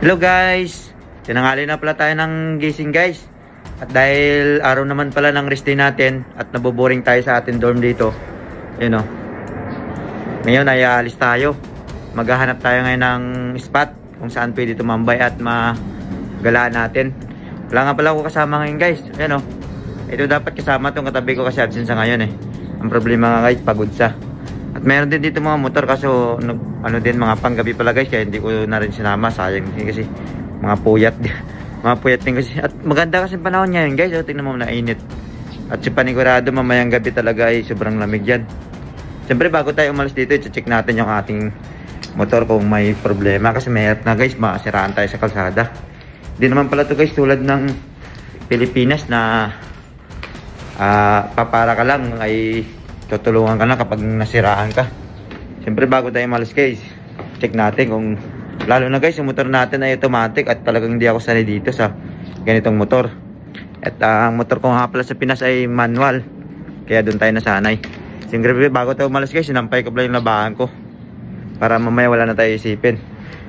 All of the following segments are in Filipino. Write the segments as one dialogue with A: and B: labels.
A: Hello guys! Tinanghali na pala tayo ng gising guys. At dahil araw naman pala ng rest day natin at naboboring tayo sa ating dorm dito. Yun o. Ngayon ay aalis tayo. Maghahanap tayo ngayon ng spot kung saan pwede tumambay at magalaan natin. Wala nga pala ako kasama ngayon guys. Yun o. Ito dapat kasama itong katabi ko kasi absent sa ngayon eh. Ang problema nga guys, pagod sa. At meron din dito mga motor kaso ano din mga panggabi pala guys, kaya hindi ko na rin sinama, sayang din kasi mga puyat mga puyat din kasi. At maganda kasi panahon ngayon guys, tingnan mo na init. At si panigurado mamayang gabi talaga ay sobrang lamig yan. Siyempre bago tayo umalis dito, i-check natin yung ating motor kung may problema kasi mahirap na guys, masiraan tayo sa kalsada. Hindi naman pala to guys tulad ng Pilipinas na papara ka lang ay tutulungan ka na kapag nasiraan ka. Siyempre bago tayo malis guys, check natin kung, lalo na guys yung motor natin ay automatic at talagang hindi ako sanay dito sa ganitong motor. At ang motor ko nga pala sa Pinas ay manual, kaya doon tayo nasanay. Siyempre bago tayo malis guys, sinampay ko pala yung labahan ko para mamaya wala na tayo isipin.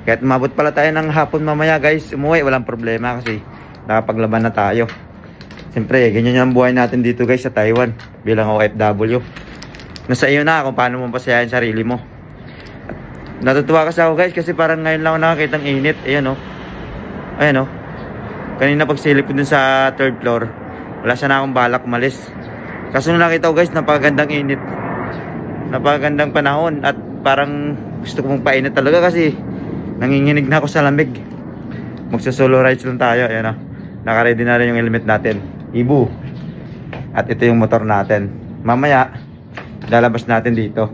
A: Kaya umabot pala tayo ng hapon mamaya guys, umuwi walang problema kasi nakapaglaban na tayo. Siyempre ganyan yung buhay natin dito guys sa Taiwan bilang OFW. Nasa iyo na kung paano mo pasayahin sarili mo. Natutuwa kasi ako guys kasi parang ngayon lang ako nakakita ng init. Ayan o. Ayan o. Kanina pagsilip ko dun sa third floor, wala sana akong balak umalis. Kaso nung nakita ko guys, napakagandang init. Napakagandang panahon. At parang gusto ko mong painit talaga kasi nanginginig na ako sa lamig. Magsa-solo rides lang tayo. Ayan o. Naka-ready na rin yung helmet natin, Ibu. At ito yung motor natin. Mamaya lalabas natin dito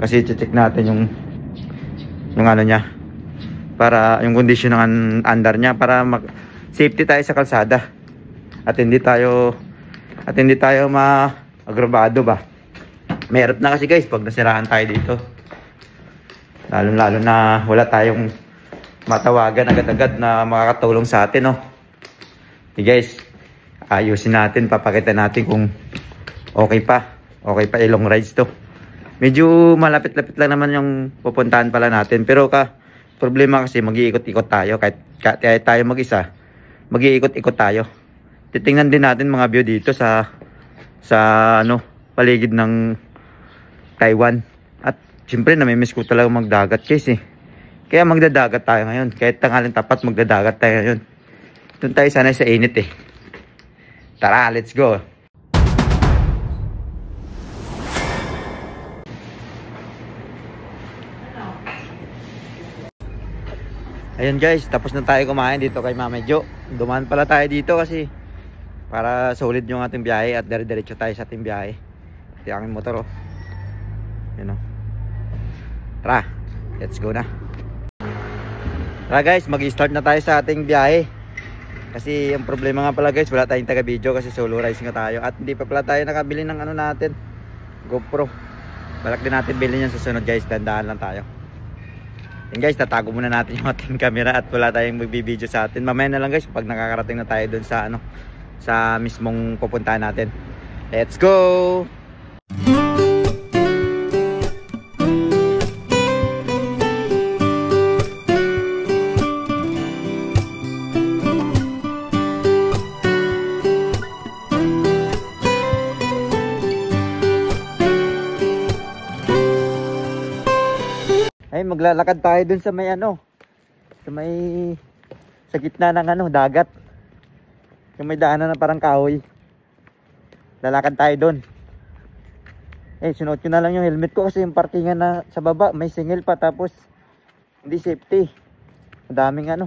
A: kasi check natin yung ano niya, para yung condition ng andar niya, para safety tayo sa kalsada at hindi tayo ma-agrobado ba. Mahirap na kasi guys pag nasiraan tayo dito, lalo na wala tayong matawagan agad-agad na makakatulong sa atin, no? Okay guys, ayusin natin, papakita natin kung okay pa ilong rides to. Medyo malapit-lapit lang naman yung pupuntahan pala natin, pero problema kasi mag-iikot-ikot tayo. Kahit tayo mag-isa, mag-iikot-ikot tayo. Titingnan din natin mga view dito sa paligid ng Taiwan. At siyempre namimiss ko talaga magdagat guys eh. Kaya magdadagat tayo ngayon. Kahit tanghalin tapat, magdadagat tayo ngayon. Doon tayo sanay sa init eh. Tara, let's go. Ayun guys, tapos na tayo kumain dito kay Mama Jo. Dumaan pala tayo dito kasi para solid yung ating biyahe at dire-diretso tayo sa ating biyahe. Ito yung aking motor oh. Yun oh. Tara, let's go na. Tara guys, mag-start na tayo sa ating biyahe. Kasi yung problema nga pala guys, wala tayong taga-video kasi solo rides nga tayo. At hindi pa pala tayo nakabili ng ano natin, GoPro. Balak din natin bilhin yan sa sunod guys, dandaan lang tayo. Yan guys, tatago muna natin yung ating camera at wala tayong magbibideo sa atin. Mamaya na lang guys pag nakakarating na tayo dun sa sa mismong pupuntahan natin. Let's go! Ay, maglalakad tayo dun sa may sa gitna ng dagat. Yung may daanan na parang kahoy. Lalakad tayo dun. Sinuot ko na lang yung helmet ko kasi yung parkingan na sa baba may singil pa, tapos hindi safety. Madaming ayun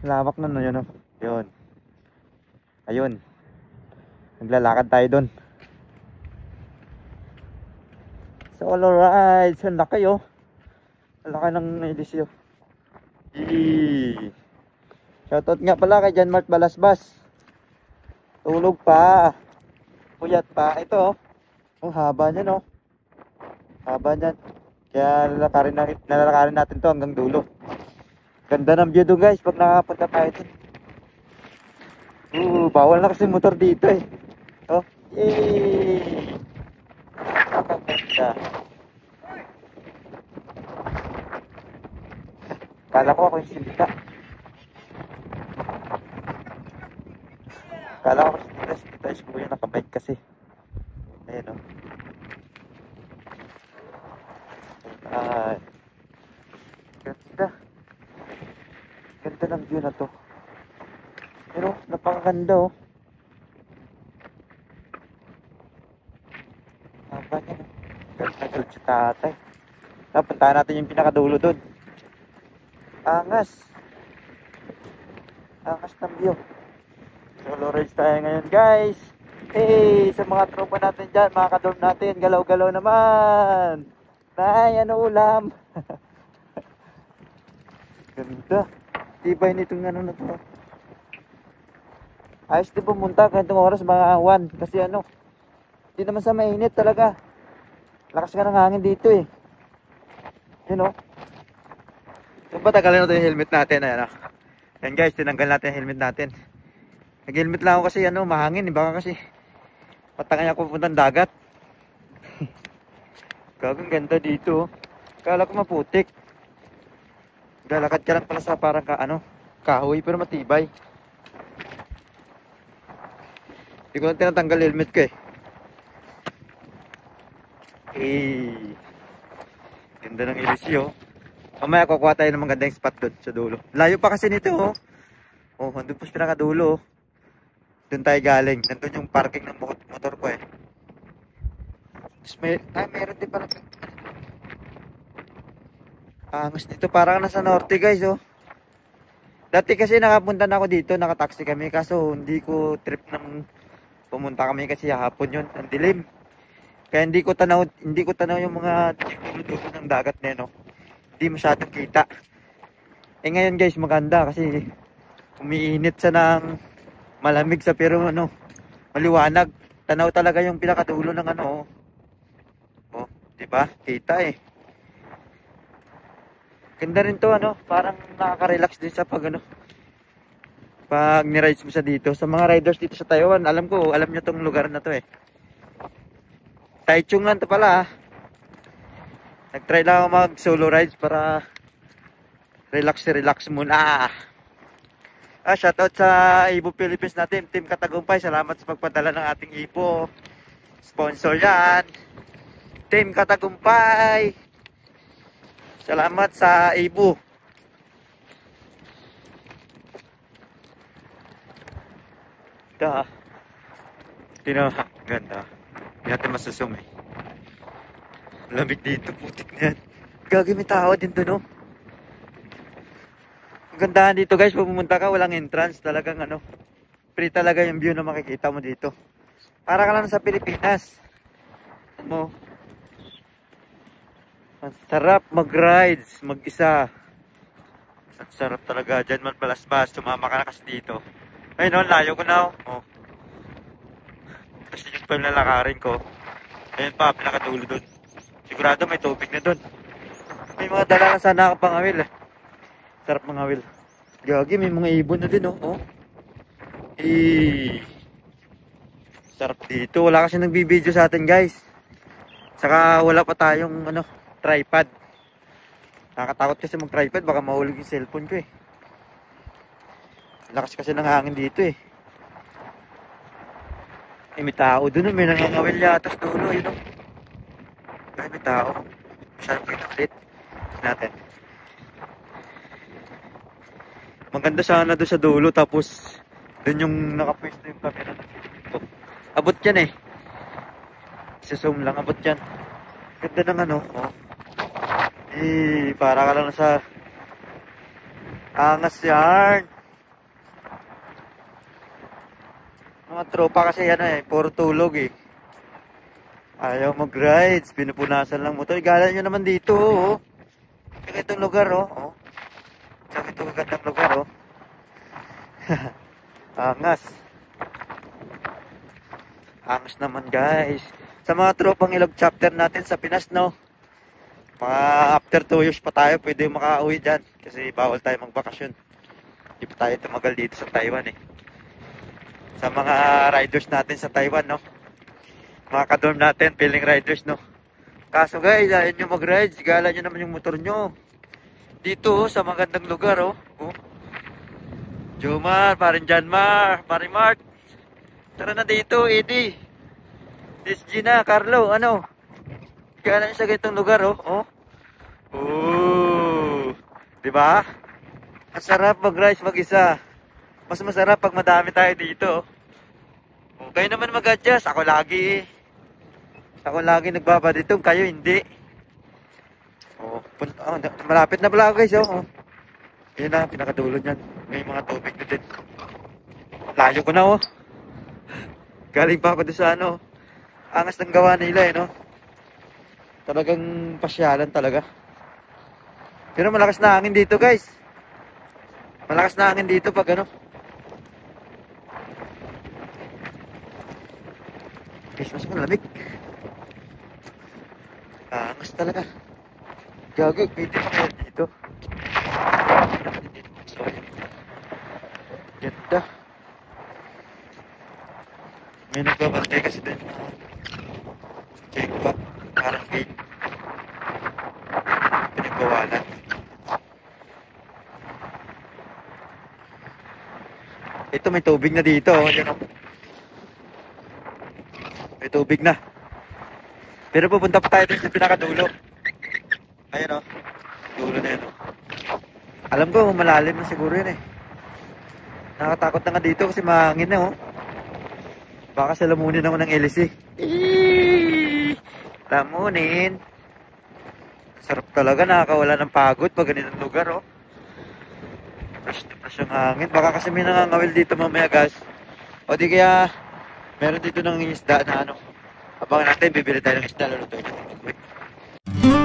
A: lawak na yun yun. Ayun. Maglalakad tayo dun. Solo rides, ang laki oh. Ang laki ng edisyo. Shoutout nga pala kay John Mart Balasbas. Tulog pa. Puyat pa. Ito oh. Ang haba niyan oh. Haba niyan. Kaya nalalakarin natin to hanggang dulo. Ganda ng view doon guys pag nakapunta tayo dun. Bawal na kasi motor dito eh. Oh. Yay! Napakaganda. Kala ko ako yung sindika. Kala ko sindika. Sindika is kuya. Nakabike kasi. Ayan o. Ay. Ganda. Ganda ng view na to. Pero napakaganda oh. Haba niya no. Galit si tatay. Napuntahan natin yung pinakadulo doon. Angas. Angas ng view. Solo race tayo ngayon guys. Hey, sa mga tropa natin dyan, mga kadorm natin, galaw-galaw naman. Nay, ano ulam? Ganda. Tibay nitong ano na to. Ayos din pumunta ganitong oras mga 1. Kasi ano, hindi naman sa mainit talaga. Lakas ka ng hangin dito eh. You know. So ba tagalin natin yung helmet natin. Ayan, yan guys, tinanggal natin yung helmet natin. Nag-helmet lang ako kasi ano, mahangin. Baka kasi patangay ako pupuntang dagat. Gagang ganda dito. Kala ko maputik. Galakad ka lang pala sa parang kahoy pero matibay. Hindi ko lang tinatanggal helmet ko eh. Ganda ng ilisyo. Mamaya kukuha tayo ng magandang spot doon sa dulo. Layo pa kasi nito oh. Oh, andun po sa pinakadulo oh. Doon tayo galing. Nandun yung parking ng motor ko eh. Meron din pala. Angas dito. Parang nasa norte guys oh. Dati kasi nakapunta na ako dito. Nakataxi kami. Kaso hindi ko trip ng pumunta kami kasi hapon yun. Ang dilim. Kaya hindi ko tanaw yung mga dulo ng dagat na yun oh. Hindi masyadong kita. Eh ngayon guys maganda kasi umiinit sa ng malamig sa pero ano, maliwanag. Tanaw talaga yung pinakadulo ng ano. Oh, 'di ba? Kita eh. Ganda rin 'to ano, parang nakaka-relax din sa pag ni-rides mo sa dito. Sa mga riders dito sa Taiwan, alam niyo tong lugar na 'to eh. Taichung lang 'to pala. Nag-try lang ako mag solo rides para relax muna. Shoutout sa Ibo Philippines natin, Team Katagumpay. Salamat sa pagpadala ng ating Ibo. Sponsor yan. Team Katagumpay. Salamat sa Ibo. Ganda. Hindi natin masusum eh. Lamig dito, putik na yan. Gagi may tao din doon oh. Gandahan dito guys, pag pumunta ka walang entrance, talagang free talaga yung view na makikita mo dito. Para ka lang sa Pilipinas. Ang sarap mag-rides, mag-isa. Ang sarap talaga, dyan man balasbas, sumama ka na kasi dito. Ayun layo ko na oh. Kasi yung pa yung lalakarin ko. Ayun pa, pinakadulo dun. Sigurado may tubig na dun. May mga dala na sana ako pangawil eh. Sarap mga will. Gagi, may mga ibon na din oh. Sarap dito. Wala kasi nagbibideo sa atin guys. Saka wala pa tayong tripod. Nakakatakot kasi mag tripod, baka mahulog yung cellphone ko eh. Lakas kasi ng hangin dito eh. May tao dun, may nangangawil yata sa dulo yun oh. May tao. Masyadong kita ulit natin. Maganda sana doon sa dulo, tapos doon yung nakapwesto yung camera na dito. Abot yan eh. Isa-zoom lang, abot yan. Ganda ng oh. Para ka lang sa angas yan. Mga tropa kasi yan eh, puro tulog eh. Ayaw mag-rides, pinupunasan lang motor. Galan nyo naman dito oh. Kaya itong lugar oh. Tsaka ito kagandang lugar oh. Angas. Angas naman guys. Sa mga tropang ilog chapter natin sa Pinas no. Mga after 2 years pa tayo pwede makauwi dyan. Kasi bawal tayo magbakasyon. Hindi pa tayo tumagal dito sa Taiwan eh. Sa mga riders natin sa Taiwan no. Mga kadorm natin, feeling riders no. Kaso guys, ayaw nyo mag-rides. Gala nyo naman yung motor nyo. Dito, sa magandang lugar, oh. Oh. Jomar, parin Janmar, parin Mark. Tara na dito, Eddie. This Gina, Carlo, ano? Kaya na sa ganitong lugar, oh. Oh. Oh. Diba? Ang sarap mag-rice mag-isa. Mas masarap pag madami tayo dito. Oh. Kayo naman mag-adjust. Ako lagi. Ako lagi nagbabaditong. Kayo hindi. Oh, malapit na pala guys. Oh. Yan na, pinakadulo niyan. May mga tubig na din. Layo ko na oh. Galing pa ako doon sa ano. Angas ng gawa nila eh no. Talagang pasyalan talaga. Pero malakas na hangin dito guys. Malakas na hangin dito pag ano. Guys, mas malamig. Angas talaga. Gagay, pwede pa kaya dito. Ganda. May nagbabantay kasi din. Check pa. Parang gate. Pinagbawalan. Ito may tubig na dito. Yan, may tubig na. Pero pupunta pa tayo dun sa pinakadulo. Ayan o. Dulo na yan o. Alam ko malalim na siguro yun eh. Nakatakot na nga dito kasi mahangin na o. Baka sa lamunin ako ng LC. Lamunin. Sarap talaga, nakakawala ng pagod pag ganitong lugar oh. Fresh na fresh yung hangin. Baka kasi may nangangawil dito mamaya guys. O di kaya meron dito ng isda na ano. Abangan natin, bibili tayo ng isda. Lulutuin natin.